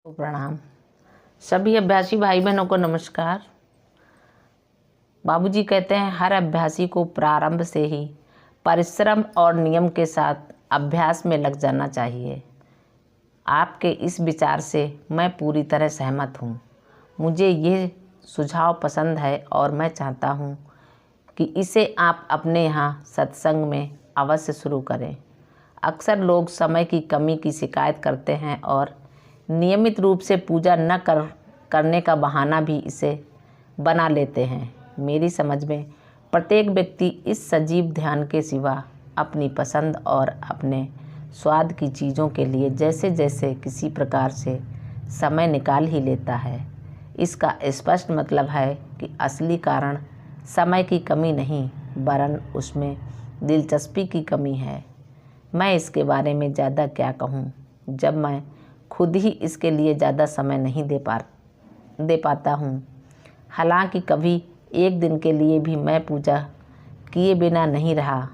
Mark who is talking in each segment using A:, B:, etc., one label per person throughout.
A: प्रणाम। सभी अभ्यासी भाई बहनों को नमस्कार। बाबूजी कहते हैं हर अभ्यासी को प्रारंभ से ही परिश्रम और नियम के साथ अभ्यास में लग जाना चाहिए। आपके इस विचार से मैं पूरी तरह सहमत हूँ। मुझे ये सुझाव पसंद है और मैं चाहता हूँ कि इसे आप अपने यहाँ सत्संग में अवश्य शुरू करें। अक्सर लोग समय की कमी की शिकायत करते हैं और नियमित रूप से पूजा न करने का बहाना भी इसे बना लेते हैं। मेरी समझ में प्रत्येक व्यक्ति इस सजीव ध्यान के सिवा अपनी पसंद और अपने स्वाद की चीज़ों के लिए जैसे जैसे किसी प्रकार से समय निकाल ही लेता है। इसका स्पष्ट मतलब है कि असली कारण समय की कमी नहीं वरन उसमें दिलचस्पी की कमी है। मैं इसके बारे में ज़्यादा क्या कहूँ जब मैं खुद ही इसके लिए ज़्यादा समय नहीं दे पाता हूँ। हालांकि कभी एक दिन के लिए भी मैं पूजा किए बिना नहीं रहा।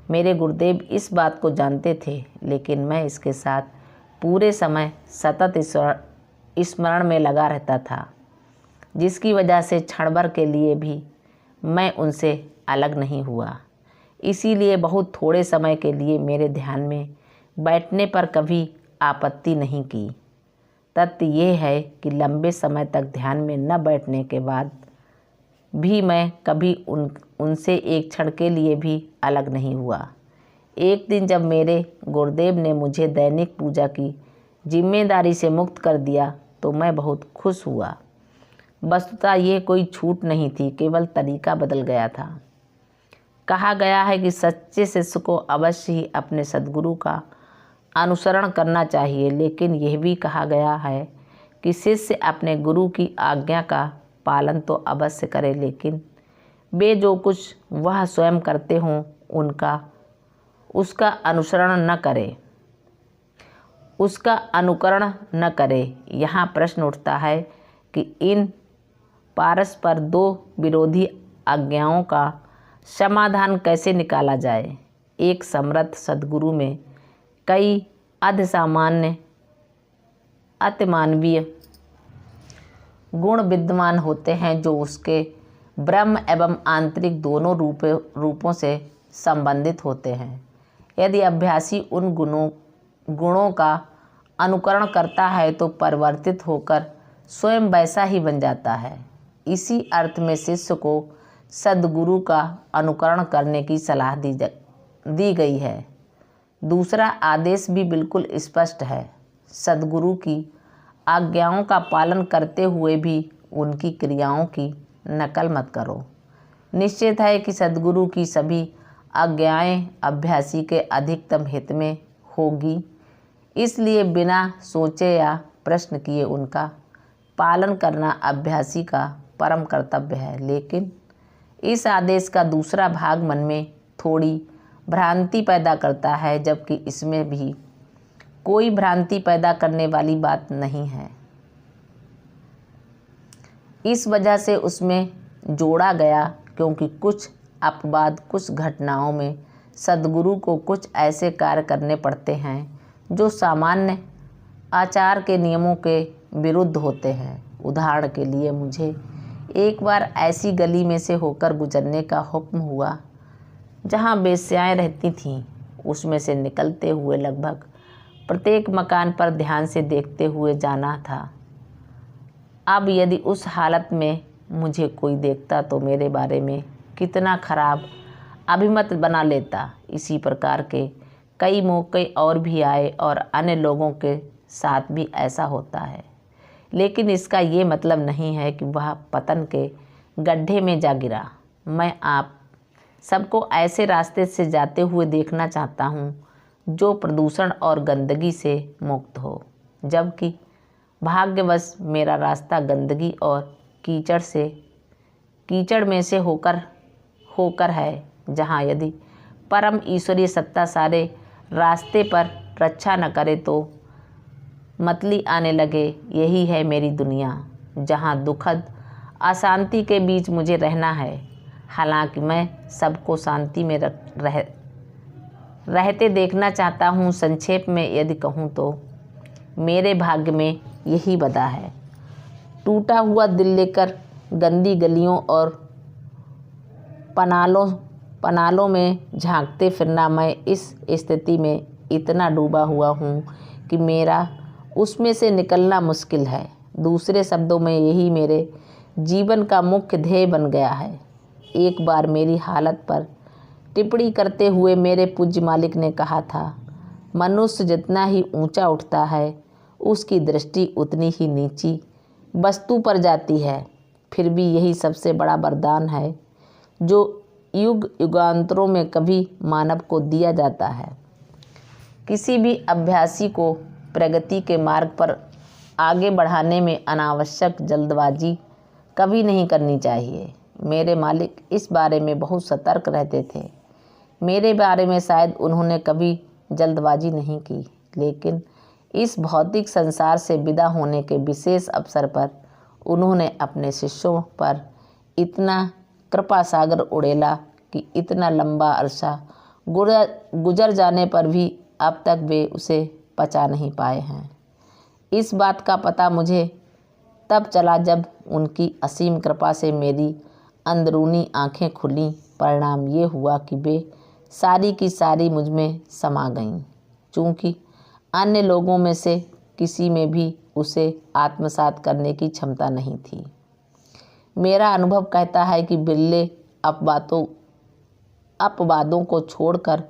A: मेरे गुरुदेव इस बात को जानते थे, लेकिन मैं इसके साथ पूरे समय सतत स्मरण में लगा रहता था, जिसकी वजह से क्षण भर के लिए भी मैं उनसे अलग नहीं हुआ। इसीलिए बहुत थोड़े समय के लिए मेरे ध्यान में बैठने पर कभी आपत्ति नहीं की। तथ्य ये है कि लंबे समय तक ध्यान में न बैठने के बाद भी मैं कभी उनसे एक क्षण के लिए भी अलग नहीं हुआ। एक दिन जब मेरे गुरुदेव ने मुझे दैनिक पूजा की जिम्मेदारी से मुक्त कर दिया तो मैं बहुत खुश हुआ। वस्तुतः ये कोई छूट नहीं थी, केवल तरीका बदल गया था। कहा गया है कि सच्चे शिष्य को अवश्य ही अपने सद्गुरु का अनुसरण करना चाहिए, लेकिन यह भी कहा गया है कि शिष्य अपने गुरु की आज्ञा का पालन तो अवश्य करे, लेकिन वे जो कुछ वह स्वयं करते हों उसका अनुकरण न करे। यहाँ प्रश्न उठता है कि इन परस्पर दो विरोधी आज्ञाओं का समाधान कैसे निकाला जाए। एक समर्थ सद्गुरु में कई असामान्य अतिमानवीय गुण विद्यमान होते हैं जो उसके ब्रह्म एवं आंतरिक दोनों रूपों से संबंधित होते हैं। यदि अभ्यासी उन गुणों का अनुकरण करता है तो परिवर्तित होकर स्वयं वैसा ही बन जाता है। इसी अर्थ में शिष्य को सद्गुरु का अनुकरण करने की सलाह दी गई है। दूसरा आदेश भी बिल्कुल स्पष्ट है, सद्गुरु की आज्ञाओं का पालन करते हुए भी उनकी क्रियाओं की नकल मत करो। निश्चित है कि सद्गुरु की सभी आज्ञाएं अभ्यासी के अधिकतम हित में होगी, इसलिए बिना सोचे या प्रश्न किए उनका पालन करना अभ्यासी का परम कर्तव्य है। लेकिन इस आदेश का दूसरा भाग मन में थोड़ी भ्रांति पैदा करता है, जबकि इसमें भी कोई भ्रांति पैदा करने वाली बात नहीं है। इस वजह से उसमें जोड़ा गया क्योंकि कुछ अपवाद कुछ घटनाओं में सद्गुरु को कुछ ऐसे कार्य करने पड़ते हैं जो सामान्य आचार के नियमों के विरुद्ध होते हैं। उदाहरण के लिए मुझे एक बार ऐसी गली में से होकर गुजरने का हुक्म हुआ जहाँ वेश्याएं रहती थीं। उसमें से निकलते हुए लगभग प्रत्येक मकान पर ध्यान से देखते हुए जाना था। अब यदि उस हालत में मुझे कोई देखता तो मेरे बारे में कितना खराब अभिमत बना लेता। इसी प्रकार के कई मौके और भी आए और अन्य लोगों के साथ भी ऐसा होता है, लेकिन इसका ये मतलब नहीं है कि वह पतन के गड्ढे में जा गिरा। मैं आप सबको ऐसे रास्ते से जाते हुए देखना चाहता हूँ जो प्रदूषण और गंदगी से मुक्त हो, जबकि भाग्यवश मेरा रास्ता गंदगी और कीचड़ में से होकर है, जहाँ यदि परम ईश्वरीय सत्ता सारे रास्ते पर रक्षा न करे तो मतली आने लगे। यही है मेरी दुनिया, जहाँ दुखद अशांति के बीच मुझे रहना है। हालांकि मैं सबको शांति में रहते देखना चाहता हूँ। संक्षेप में यदि कहूँ तो मेरे भाग्य में यही बदा है। टूटा हुआ दिल लेकर गंदी गलियों और पनालों में झांकते फिरना, मैं इस स्थिति में इतना डूबा हुआ हूँ कि मेरा उसमें से निकलना मुश्किल है। दूसरे शब्दों में यही मेरे जीवन का मुख्य ध्येय बन गया है। एक बार मेरी हालत पर टिप्पणी करते हुए मेरे पूज्य मालिक ने कहा था, मनुष्य जितना ही ऊंचा उठता है उसकी दृष्टि उतनी ही नीची वस्तु पर जाती है। फिर भी यही सबसे बड़ा वरदान है जो युग युगांतरों में कभी मानव को दिया जाता है। किसी भी अभ्यासी को प्रगति के मार्ग पर आगे बढ़ाने में अनावश्यक जल्दबाजी कभी नहीं करनी चाहिए। मेरे मालिक इस बारे में बहुत सतर्क रहते थे। मेरे बारे में शायद उन्होंने कभी जल्दबाजी नहीं की, लेकिन इस भौतिक संसार से विदा होने के विशेष अवसर पर उन्होंने अपने शिष्यों पर इतना कृपा सागर उड़ेला कि इतना लंबा अरसा गुजर जाने पर भी अब तक वे उसे पचा नहीं पाए हैं। इस बात का पता मुझे तब चला जब उनकी असीम कृपा से मेरी अंदरूनी आंखें खुलीं। परिणाम ये हुआ कि वे सारी की सारी मुझ में समा गईं। चूँकि अन्य लोगों में से किसी में भी उसे आत्मसात करने की क्षमता नहीं थी। मेरा अनुभव कहता है कि बिरले अपवादों को छोड़कर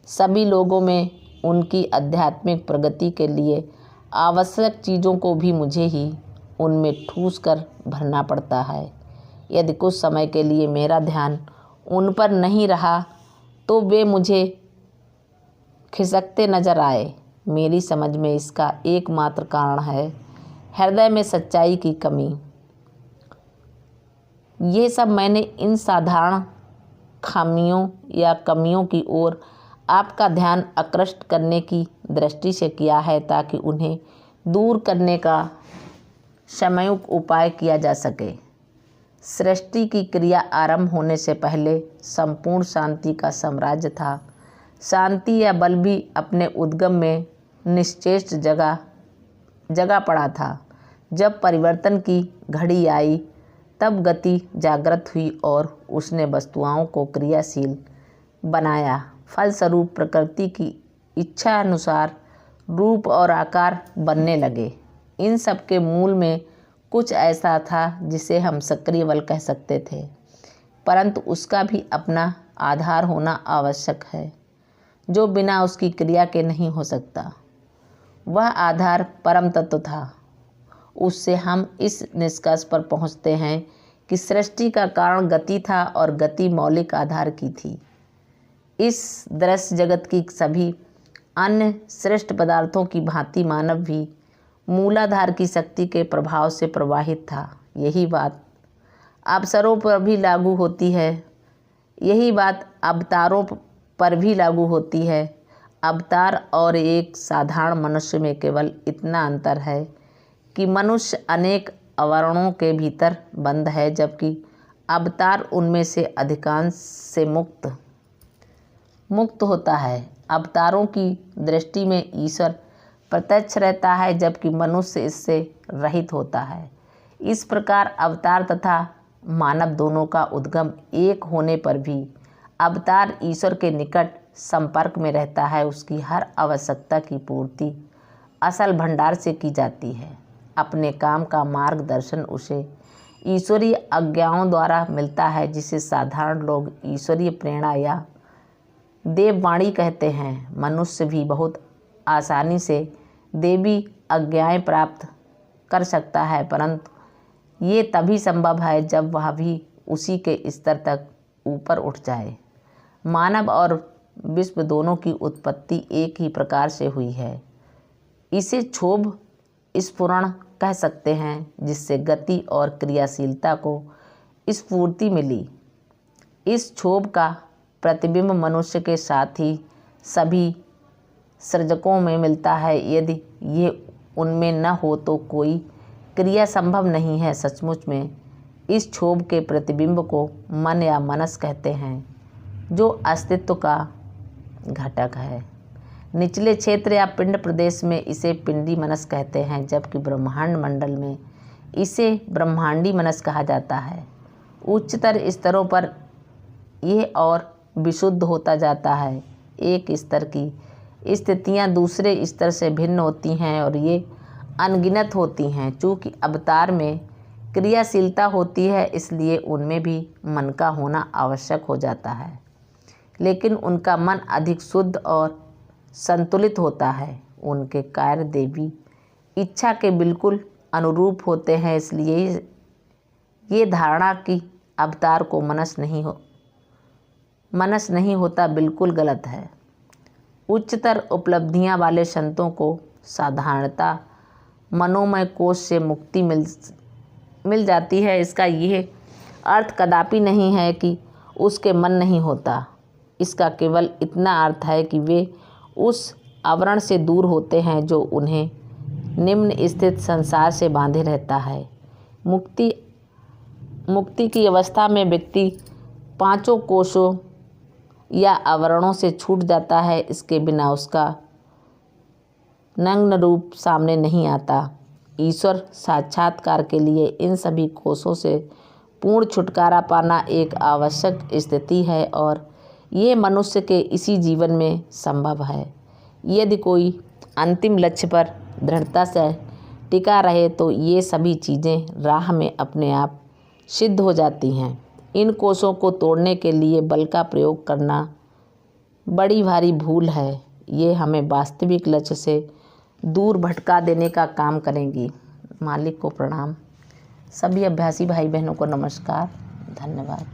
A: सभी लोगों में उनकी आध्यात्मिक प्रगति के लिए आवश्यक चीज़ों को भी मुझे ही उनमें ठूस कर भरना पड़ता है। यदि कुछ समय के लिए मेरा ध्यान उन पर नहीं रहा तो वे मुझे खिसकते नजर आए। मेरी समझ में इसका एकमात्र कारण है हृदय में सच्चाई की कमी। ये सब मैंने इन साधारण खामियों या कमियों की ओर आपका ध्यान आकृष्ट करने की दृष्टि से किया है, ताकि उन्हें दूर करने का समयोचित उपाय किया जा सके। सृष्टि की क्रिया आरंभ होने से पहले संपूर्ण शांति का साम्राज्य था। शांति या बल भी अपने उद्गम में निश्चेष्ट जगह पड़ा था। जब परिवर्तन की घड़ी आई तब गति जागृत हुई और उसने वस्तुओं को क्रियाशील बनाया। फलस्वरूप प्रकृति की इच्छा अनुसार रूप और आकार बनने लगे। इन सब के मूल में कुछ ऐसा था जिसे हम सक्रिय बल कह सकते थे, परंतु उसका भी अपना आधार होना आवश्यक है, जो बिना उसकी क्रिया के नहीं हो सकता। वह आधार परम तत्व था। उससे हम इस निष्कर्ष पर पहुँचते हैं कि सृष्टि का कारण गति था और गति मौलिक आधार की थी। इस दृश्य जगत की सभी अन्य श्रेष्ठ पदार्थों की भांति मानव भी मूलाधार की शक्ति के प्रभाव से प्रवाहित था। यही बात अवसरों पर भी लागू होती है। यही बात अवतारों पर भी लागू होती है। अवतार और एक साधारण मनुष्य में केवल इतना अंतर है कि मनुष्य अनेक आवरणों के भीतर बंद है, जबकि अवतार उनमें से अधिकांश से मुक्त होता है। अवतारों की दृष्टि में ईश्वर प्रत्यक्ष रहता है, जबकि मनुष्य इससे रहित होता है। इस प्रकार अवतार तथा मानव दोनों का उद्गम एक होने पर भी अवतार ईश्वर के निकट संपर्क में रहता है। उसकी हर आवश्यकता की पूर्ति असल भंडार से की जाती है। अपने काम का मार्गदर्शन उसे ईश्वरीय आज्ञाओं द्वारा मिलता है, जिसे साधारण लोग ईश्वरीय प्रेरणा या देववाणी कहते हैं। मनुष्य भी बहुत आसानी से देवी आज्ञाएं प्राप्त कर सकता है, परंतु ये तभी संभव है जब वह भी उसी के स्तर तक ऊपर उठ जाए। मानव और विश्व दोनों की उत्पत्ति एक ही प्रकार से हुई है। इसे क्षोभ स्फुरण कह सकते हैं, जिससे गति और क्रियाशीलता को स्फूर्ति मिली। इस क्षोभ का प्रतिबिंब मनुष्य के साथ ही सभी सृजकों में मिलता है। यदि ये उनमें न हो तो कोई क्रिया संभव नहीं है। सचमुच में इस क्षोभ के प्रतिबिंब को मन या मनस कहते हैं, जो अस्तित्व का घटक है। निचले क्षेत्र या पिंड प्रदेश में इसे पिंडी मनस कहते हैं, जबकि ब्रह्मांड मंडल में इसे ब्रह्मांडी मनस कहा जाता है। उच्चतर स्तरों पर यह और विशुद्ध होता जाता है। एक स्तर की स्थितियां दूसरे स्तर से भिन्न होती हैं और ये अनगिनत होती हैं। चूँकि अवतार में क्रियाशीलता होती है, इसलिए उनमें भी मन का होना आवश्यक हो जाता है, लेकिन उनका मन अधिक शुद्ध और संतुलित होता है। उनके कार्य देवी इच्छा के बिल्कुल अनुरूप होते हैं, इसलिए ये धारणा कि अवतार को मनस नहीं होता बिल्कुल गलत है। उच्चतर उपलब्धियां वाले संतों को साधारणता मनोमय कोष से मुक्ति मिल जाती है। इसका यह अर्थ कदापि नहीं है कि उसके मन नहीं होता। इसका केवल इतना अर्थ है कि वे उस आवरण से दूर होते हैं जो उन्हें निम्न स्थित संसार से बांधे रहता है। मुक्ति की अवस्था में व्यक्ति पांचों कोशों या आवरणों से छूट जाता है। इसके बिना उसका नग्न रूप सामने नहीं आता। ईश्वर साक्षात्कार के लिए इन सभी कोशों से पूर्ण छुटकारा पाना एक आवश्यक स्थिति है और ये मनुष्य के इसी जीवन में संभव है। यदि कोई अंतिम लक्ष्य पर दृढ़ता से टिका रहे तो ये सभी चीज़ें राह में अपने आप सिद्ध हो जाती हैं। इन कोशों को तोड़ने के लिए बल का प्रयोग करना बड़ी भारी भूल है। ये हमें वास्तविक लक्ष्य से दूर भटका देने का काम करेंगी। मालिक को प्रणाम। सभी अभ्यासी भाई बहनों को नमस्कार। धन्यवाद।